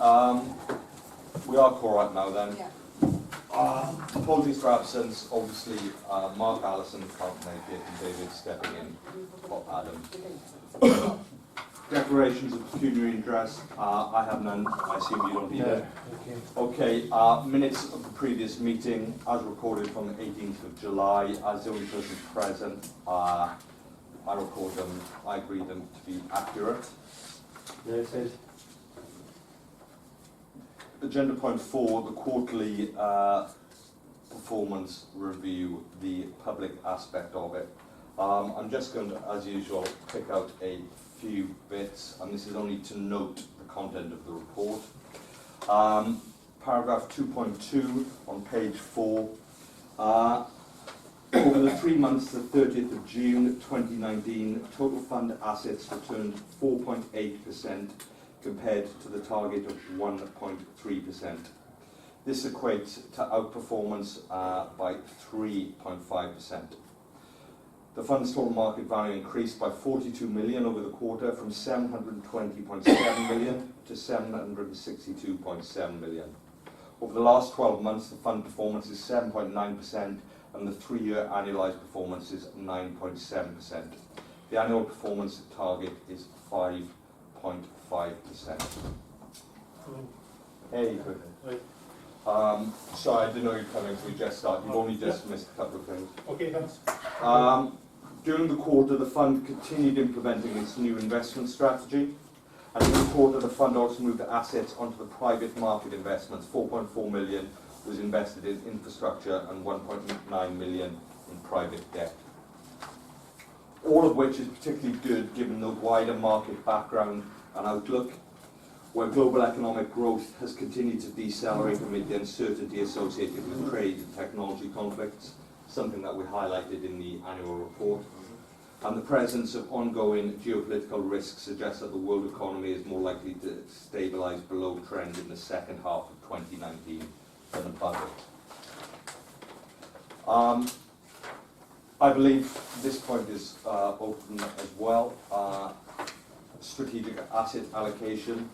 We are correct now then. Yeah. Apologies for absence. Obviously, Mark Allison can't make it and David stepping in for Adam. Declarations of pecuniary interest. I have none. I assume you don't either. Okay, minutes of the previous meeting, as recorded from the 18th of July, as the only person present, I record them, I agree them to be accurate. Noted. Agenda point 4, the quarterly performance review, the public aspect of it. I'm just going to, as usual, pick out a few bits, and this is only to note the content of the report. Paragraph 2.2 on page 4. Over the 3 months to the 30th of June 2019, total fund assets returned 4.8% compared to the target of 1.3%. This equates to outperformance by 3.5%. The fund's total market value increased by 42 million over the quarter, from 720.7 million to 762.7 million. Over the last 12 months, the fund performance is 7.9%, and the 3-year annualised performance is 9.7%. The annual performance target is 5.5%. Hey, good. Sorry, I didn't know you were coming, so we just started. You've only just missed a couple of things. Okay, thanks. During the quarter, the fund continued implementing its new investment strategy. And in the quarter, the fund also moved assets onto the private market investments. 4.4 million was invested in infrastructure and 1.9 million in private debt. All of which is particularly good given the wider market background and outlook, where global economic growth has continued to decelerate amid the uncertainty associated with trade and technology conflicts, something that we highlighted in the annual report. And the presence of ongoing geopolitical risks suggests that the world economy is more likely to stabilise below trend in the second half of 2019 than above it. I believe this point is open as well. Strategic asset allocation.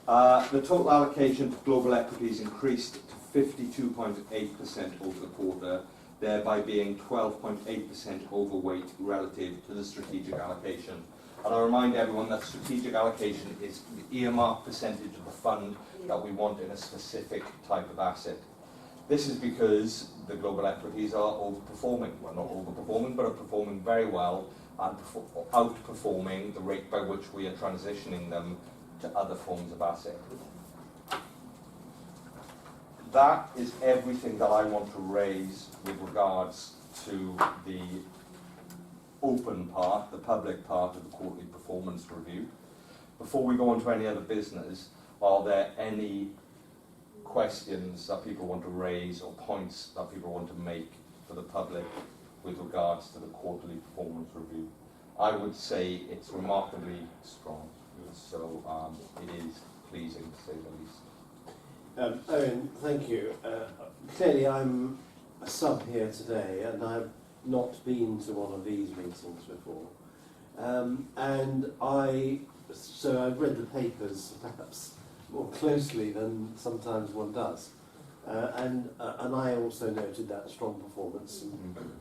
The total allocation to global equities increased to 52.8% over the quarter, thereby being 12.8% overweight relative to the strategic allocation. And I remind everyone that strategic allocation is the earmarked percentage of the fund that we want in a specific type of asset. This is because the global equities are overperforming. Well, not overperforming, but are performing very well and outperforming the rate by which we are transitioning them to other forms of asset. That is everything that I want to raise with regards to the open part, the public part of the quarterly performance review. Before we go on to any other business, are there any questions that people want to raise or points that people want to make for the public with regards to the quarterly performance review? I would say it's remarkably strong, so it is pleasing to say the least. Owen, thank you. Clearly I'm a sub here today, and I've not been to one of these meetings before. So I've read the papers perhaps more closely than sometimes one does. And I also noted that strong performance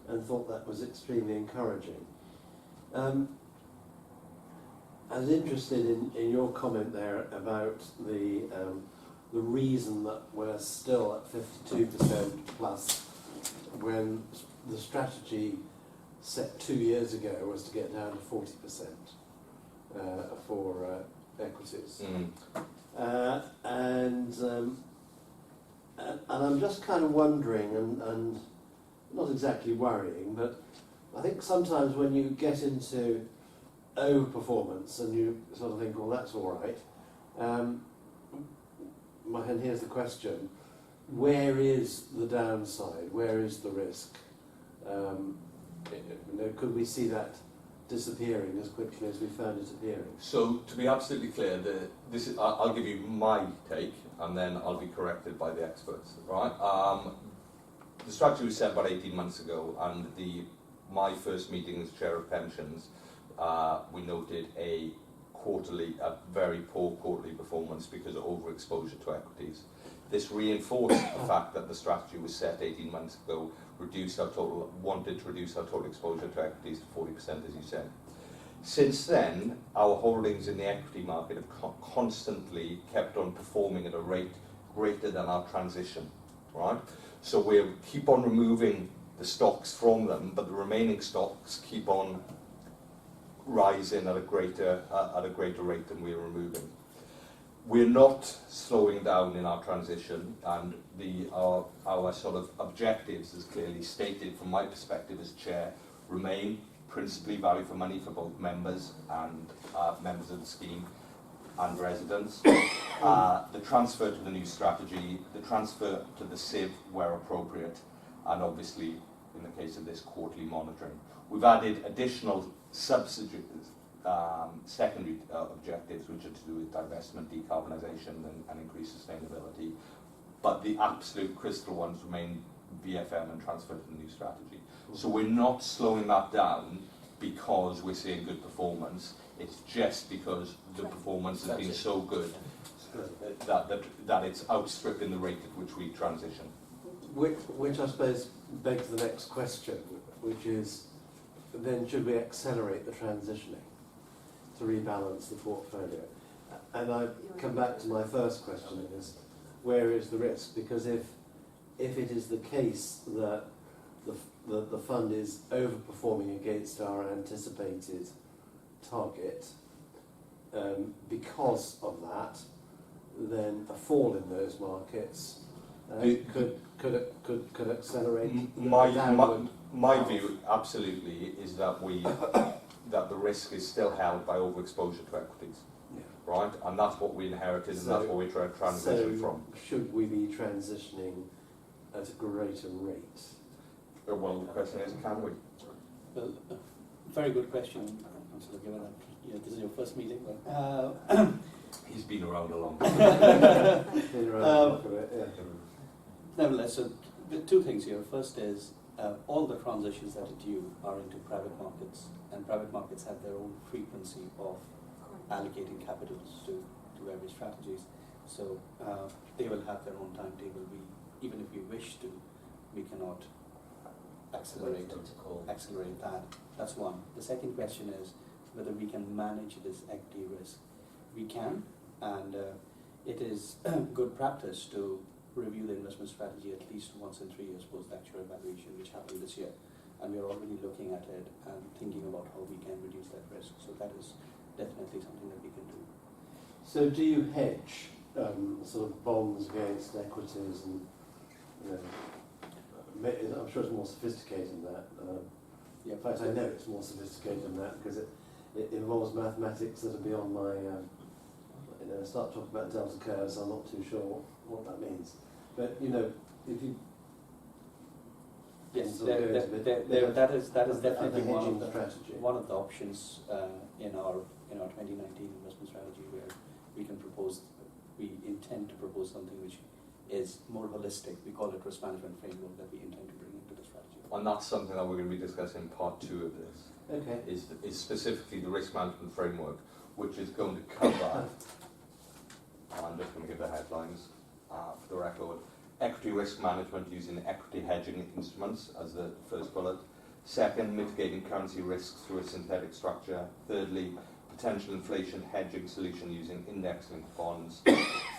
and thought that was extremely encouraging. I was interested in your comment there about the reason that we're still at 52% plus when the strategy set 2 years ago was to get down to 40% for equities. And I'm just kind of wondering, and not exactly worrying, but I think sometimes when you get into overperformance and you sort of think, well, that's all right. And here's the question: where is the downside? Where is the risk? Could we see that disappearing as quickly as we found it appearing? So, to be absolutely clear, I'll give you my take, and then I'll be corrected by the experts. Right? The strategy was set about 18 months ago, and my first meeting as chair of pensions, we noted a very poor quarterly performance because of overexposure to equities. This reinforced the fact that the strategy was set 18 months ago, wanted to reduce our total exposure to equities to 40%, as you said. Since then, our holdings in the equity market have constantly kept on performing at a rate greater than our transition, right? So we keep on removing the stocks from them, but the remaining stocks keep on rising at a greater rate than we're removing. We're not slowing down in our transition, and our sort of objectives, as clearly stated from my perspective as chair, remain principally value for money for both members and members of the scheme and residents. The transfer to the new strategy, the transfer to the Civ where appropriate, and obviously in the case of this, quarterly monitoring. We've added additional subsidiaries, secondary objectives, which are to do with divestment, decarbonisation and increased sustainability, but the absolute crystal ones remain VFM and transfer to the new strategy. So we're not slowing that down because we're seeing good performance. It's just because the performance has been so good that it's outstripping the rate at which we transition. Which I suppose begs the next question, which is, then should we accelerate the transitioning to rebalance the portfolio? And I come back to my first question, is where is the risk? Because if it is the case that the fund is overperforming against our anticipated target, because of that, then a fall in those markets could accelerate. My view, absolutely, is that that the risk is still held by overexposure to equities, right? And that's what we inherited, and that's what we're trying to transition from. Should we be transitioning at a greater rate? Well, the question is, can we? Well, very good question. I'm sort of given that this is your first meeting. He's been around a long Been around a bit, yeah. Nevertheless, so the two things here. First is all the transitions that are due are into private markets, and private markets have their own frequency of allocating capitals to various strategies. So they will have their own timetable. Even if we wish to, we cannot accelerate that. That's one. The second question is whether we can manage this equity risk. We can, and it is good practice to review the investment strategy at least once in 3 years post-actual evaluation, which happened this year. And we are already looking at it and thinking about how we can reduce that risk. So that is definitely something that we can do. So do you hedge sort of bonds against equities, and I'm sure it's more sophisticated than that. Yeah. In fact, I know it's more sophisticated than that because it involves mathematics that are beyond my. Start talking about delta curves, I'm not too sure what that means. But if you yes, sort of that is definitely strategy. One of the options in our 2019 investment strategy, where we intend to propose something which is more holistic. We call it risk management framework that we intend to bring into the strategy. And that's something that we're going to be discussing in part 2 of this. Okay. Is specifically the risk management framework, which is going to cover, I'm just going to give the headlines for the record. Equity risk management using equity hedging instruments as the first bullet. Second, mitigating currency risks through a synthetic structure. Thirdly, potential inflation hedging solution using index-linked bonds.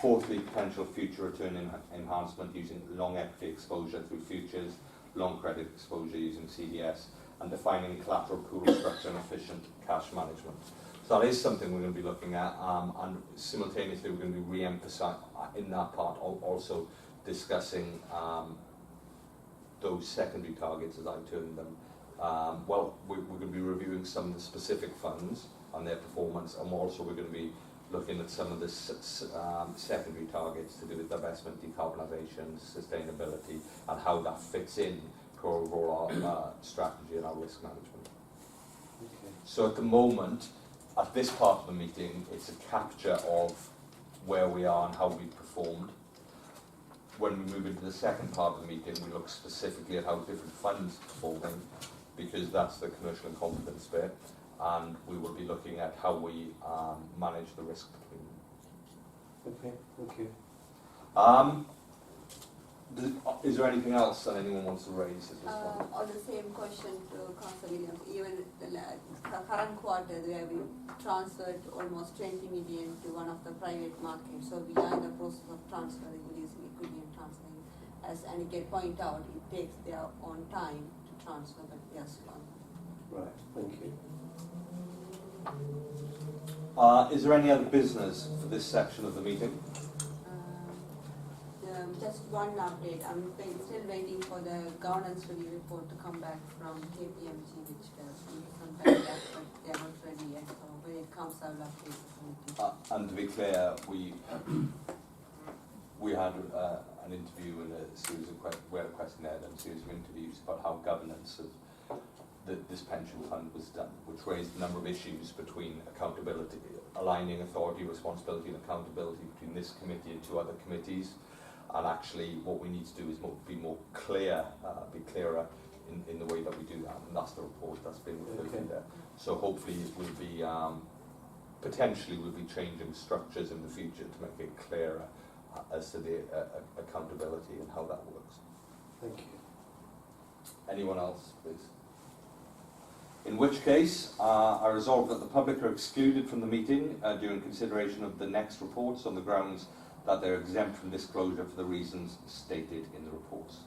Fourthly, potential future return enhancement using long equity exposure through futures, long credit exposure using CDS, and defining collateral pool structure and efficient cash management. So that is something we're going to be looking at, and simultaneously we're going to be re-emphasizing in that part, also discussing those secondary targets, as I term them. We're going to be reviewing some of the specific funds and their performance, and also we're going to be looking at some of the secondary targets to do with divestment, decarbonisation, sustainability, and how that fits in to our overall strategy and our risk management. Okay. So at the moment, at this part of the meeting, it's a capture of where we are and how we've performed. When we move into the second part of the meeting, we look specifically at how different funds are performing, because that's the commercial and confidence bit. and we will be looking at how we manage the risk between them. Okay, thank you. Is there anything else that anyone wants to raise at this point? On the same question to Councillor Williams, even the current quarter we have transferred almost 20 million to one of the private markets, so we are in the process of transferring, releasing equity and transferring. As Annika pointed out, it takes their own time to transfer, but yes, Right, thank you. Is there any other business for this section of the meeting? just one update. I'm still waiting for the governance review report to come back from KPMG, which some time back, but they're not ready yet. So when it comes, I'll update the committee. And to be clear, we had an interview and a series of we had a questionnaire and a series of interviews about how governance of this pension fund was done, which raised a number of issues between accountability, aligning authority, responsibility and accountability between this committee and two other committees. And actually what we need to do is be more clear, be clearer in the way that we do that. And that's the report that's been referred in there. So hopefully it will be, potentially we'll be changing structures in the future to make it clearer as to the accountability and how that works. Thank you. Anyone else, please? In which case, I resolve that the public are excluded from the meeting during consideration of the next reports on the grounds that they're exempt from disclosure for the reasons stated in the reports.